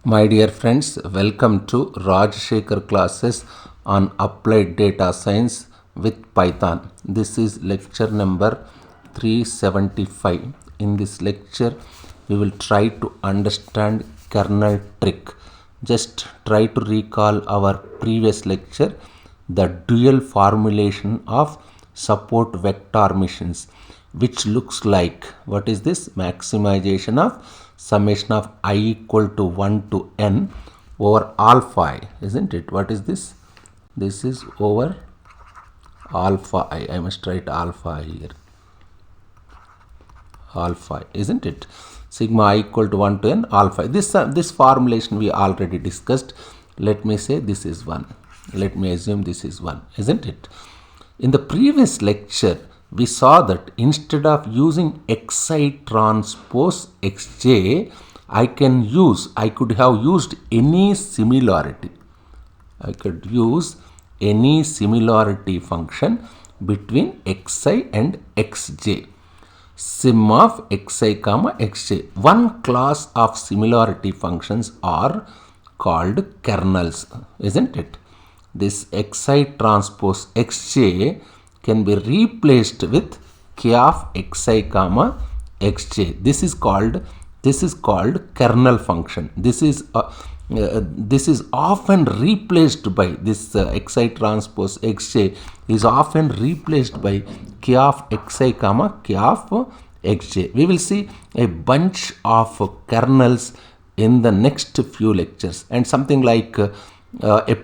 My dear friends, welcome to Rajshekhar classes on applied data science with Python. This is lecture number 375. In this lecture, we will try to understand kernel trick. Just try to recall our previous lecture, the dual formulation of support vector missions, which looks like, what is this? Maximization of summation of I equal to 1 to n over alpha I, isn't it? What is this? This is over alpha I. I must write alpha I here. Alpha I, isn't it? Sigma I equal to 1 to n alpha I. This formulation we already discussed. Let me say this is 1. Let me assume this is 1, isn't it? In the previous lecture, we saw that instead of using xi transpose xj, I could have used any similarity. I could use any similarity function between xi and xj. Sim of xi comma xj. One class of similarity functions are called kernels, isn't it? This xi transpose xj can be replaced with k of xi comma xj. This is called kernel function. This is often replaced by this xi transpose xj is often replaced by k of xi comma k of xj. We will see a bunch of kernels in the next few lectures, and something like a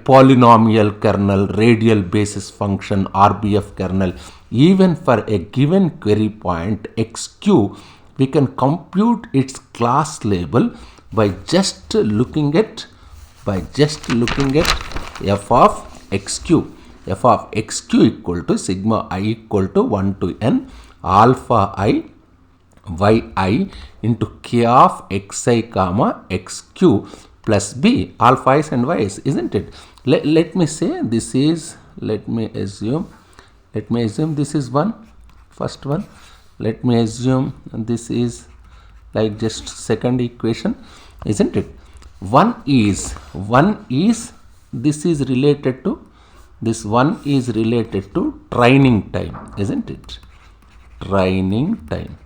polynomial kernel, radial basis function, RBF kernel. Even for a given query point xq, we can compute its class label by just looking at f of xq. F of xq equal to sigma I equal to 1 to n alpha I yi into k of xi comma xq plus b, alpha i's and y's, isn't it? Let me say this is, let me assume this is first one. Let me assume this is like just second equation, isn't it? One is this is related to, this one is related to training time, isn't it? Training time.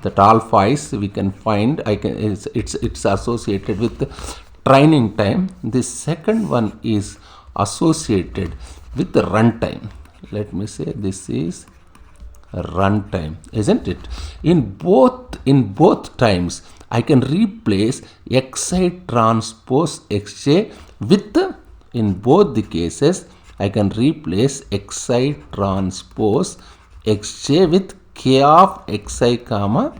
That alpha is we can find, it's associated with training time. This second one is associated with the runtime. Let me say this is runtime, isn't it? In both times, I can replace xi transpose xj with, in both the cases, I can replace xi transpose xj with k of xi comma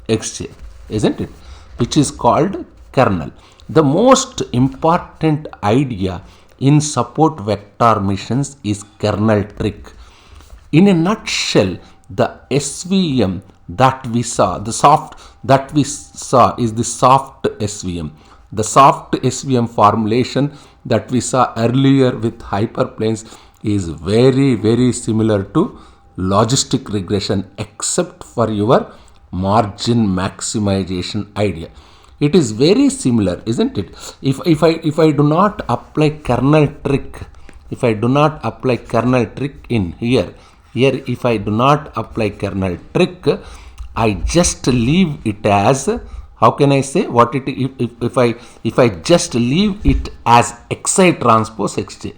xj, isn't it? Which is called kernel. The most important idea in support vector missions is kernel trick. In a nutshell, the SVM that we saw, is the soft SVM. The soft SVM formulation that we saw earlier with hyperplanes is very, very similar to logistic regression, except for your margin maximization idea. It is very similar, isn't it? If I do not apply kernel trick, if I do not apply kernel trick in here, if I do not apply kernel trick, I just leave it as, how can I say what it, if I just leave it as xi transpose xj,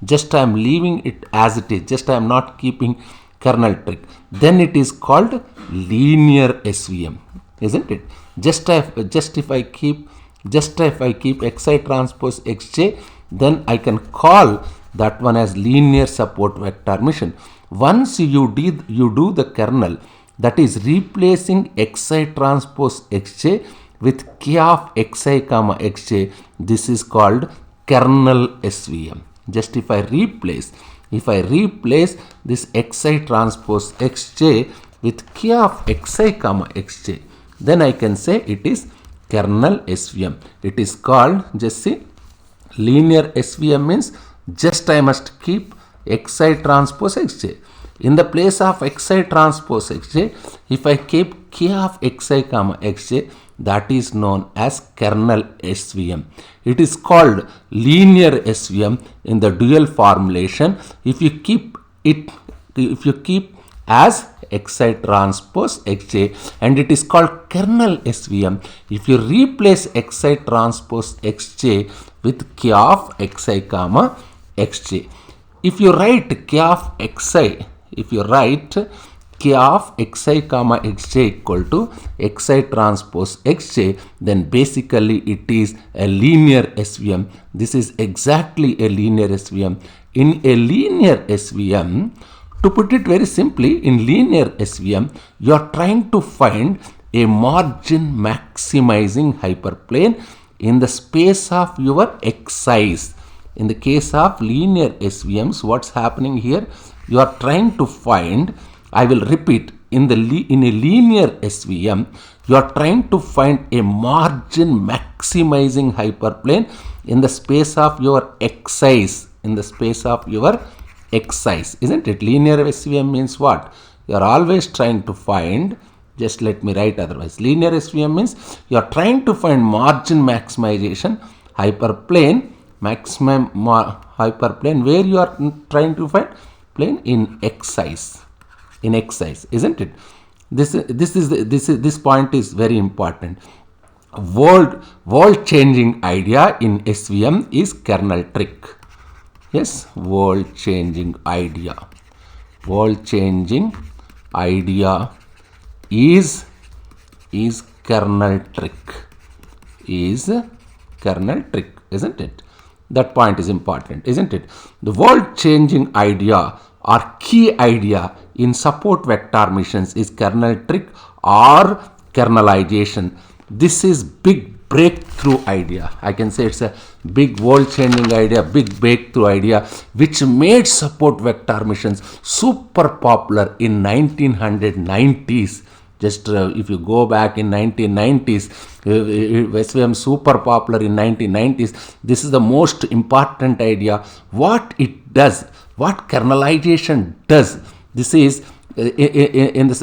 just I am leaving it as it is, just I am not keeping kernel trick, then it is called linear SVM, isn't it? Just if I keep xi transpose xj, then I can call that one as linear support vector mission. Once you do the kernel, that is replacing xi transpose xj with k of xi comma xj, this is called kernel SVM. Just if I replace this xi transpose xj with k of xi comma xj, then I can say it is kernel SVM. It is called, just see, linear SVM means just I must keep xi transpose xj. In the place of xi transpose xj, if I keep k of xi comma xj, that is known as kernel SVM. It is called linear SVM in the dual formulation if you keep as Xi transpose Xj, and it is called kernel SVM if you replace Xi transpose Xj with K of Xi comma Xj. If you write K of Xi, K of Xi comma Xj equal to Xi transpose Xj, then basically it is a linear SVM. This is exactly a linear SVM. In a linear SVM, to put it very simply, in linear SVM, you are trying to find a margin maximizing hyperplane in the space of your Xi's. In the case of linear SVMs, what's happening here? You are trying to find, I will repeat, in a linear SVM, you are trying to find a margin maximizing hyperplane in the space of your Xi's. In the space of your Xi's, isn't it? Linear SVM means what? You are always trying to find, just let me write otherwise. Linear SVM means you are trying to find margin maximization hyperplane, hyperplane where you are trying to find plane in Xi's. In Xi's, isn't it? This point is very important. World changing idea in SVM is kernel trick. Yes, world changing idea is kernel trick, isn't it? That point is important, isn't it? The world changing idea or key idea in support vector missions is kernel trick or kernelization. This is big breakthrough idea. I can say it's a big world changing idea, big breakthrough idea, which made support vector missions super popular in 1990s. Just if you go back in 1990s, SVM super popular in 1990s. This is the most important idea. What it does, what kernelization does. This is in the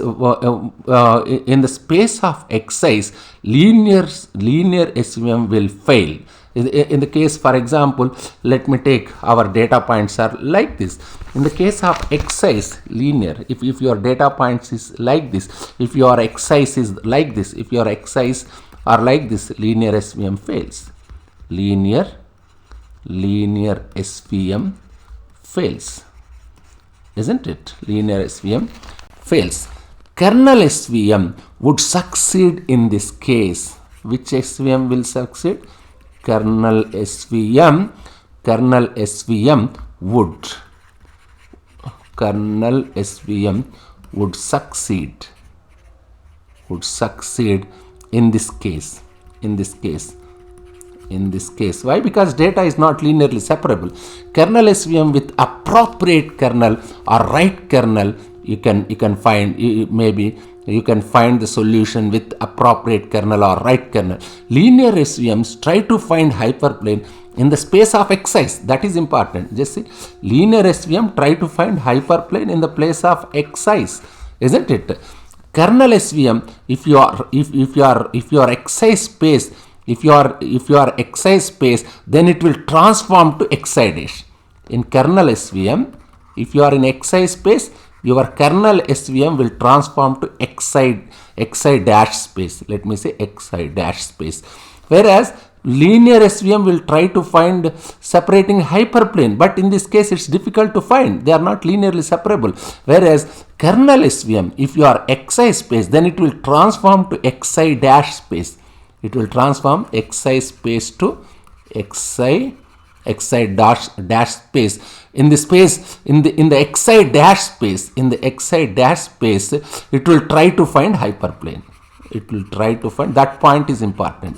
space of Xi's, linear SVM will fail. In the case, for example, let me take our data points are like this. In the case of Xi's linear, if your data points is like this, if your Xi's is like this, if your Xi's are like this, linear SVM fails. Linear SVM fails, isn't it? Linear SVM fails. Kernel SVM would succeed in this case. Which SVM will succeed? Kernel SVM would succeed in this case. Why? Because data is not linearly separable. Kernel SVM with appropriate kernel or right kernel, you can find, maybe you can find the solution with appropriate kernel or right kernel. Linear SVMs try to find hyperplane in the space of Xi's. That is important. Just see, linear SVM try to find hyperplane in the place of Xi's, isn't it? Kernel SVM, if your Xi space, if your Xi space, then it will transform to Xi dash. In kernel SVM, if you are in Xi space, your kernel SVM will transform to Xi dash space. Let me say Xi dash space. Whereas linear SVM will try to find separating hyperplane, but in this case it's difficult to find. They are not linearly separable. Whereas kernel SVM, if you are Xi space, then it will transform to Xi dash space. It will transform Xi space to Xi dash space. In the space, in the Xi dash space, it will try to find hyperplane. It will try to find, that point is important.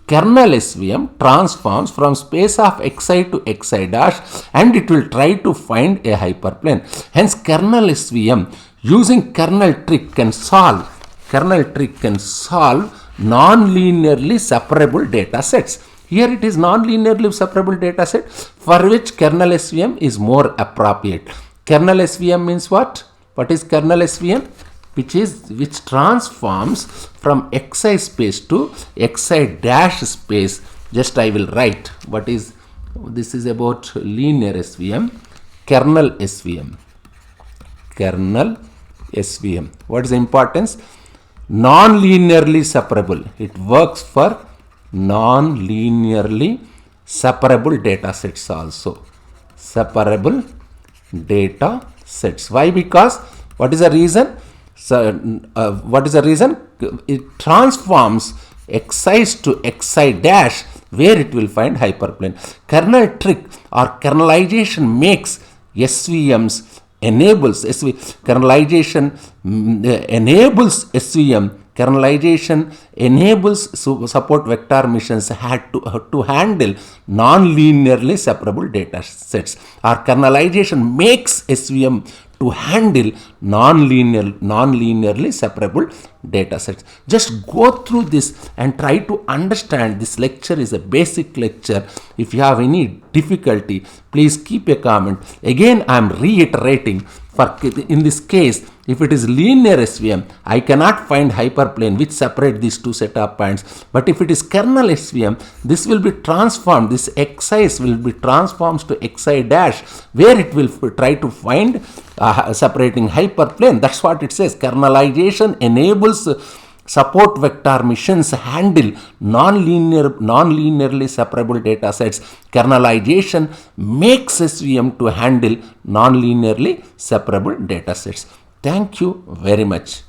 Kernel SVM transforms from space of Xi to Xi dash, and it will try to find a hyperplane. Hence, kernel SVM using kernel trick can solve non-linearly separable data sets. Here it is non-linearly separable data set for which kernel SVM is more appropriate. Kernel SVM means what? What is kernel SVM? which transforms from xi space to xi dash space. Just I will write what is this is about linear SVM, kernel SVM. Kernel SVM. What is the importance? Non-linearly separable. It works for non-linearly separable data sets also. Separable data sets. Why? Because what is the reason? So, what is the reason? It transforms xi to xi dash where it will find hyperplane. Kernel trick or kernelization makes SVMs enables kernelization enables SVM. Kernelization enables support vector machines to handle non-linearly separable data sets, or kernelization makes SVM to handle non-linearly separable data sets. Just go through this and try to understand. This lecture is a basic lecture. If you have any difficulty, please keep a comment. Again, I am reiterating, in this case, if it is linear SVM, I cannot find hyperplane which separate these two set of points. But if it is kernel SVM, this will be transformed. This xi will be transformed to xi dash, where it will try to find separating hyperplane. That's what it says. Kernelization enables support vector machines handle non-linearly separable data sets. Kernelization makes SVM to handle non-linearly separable data sets. Thank you very much.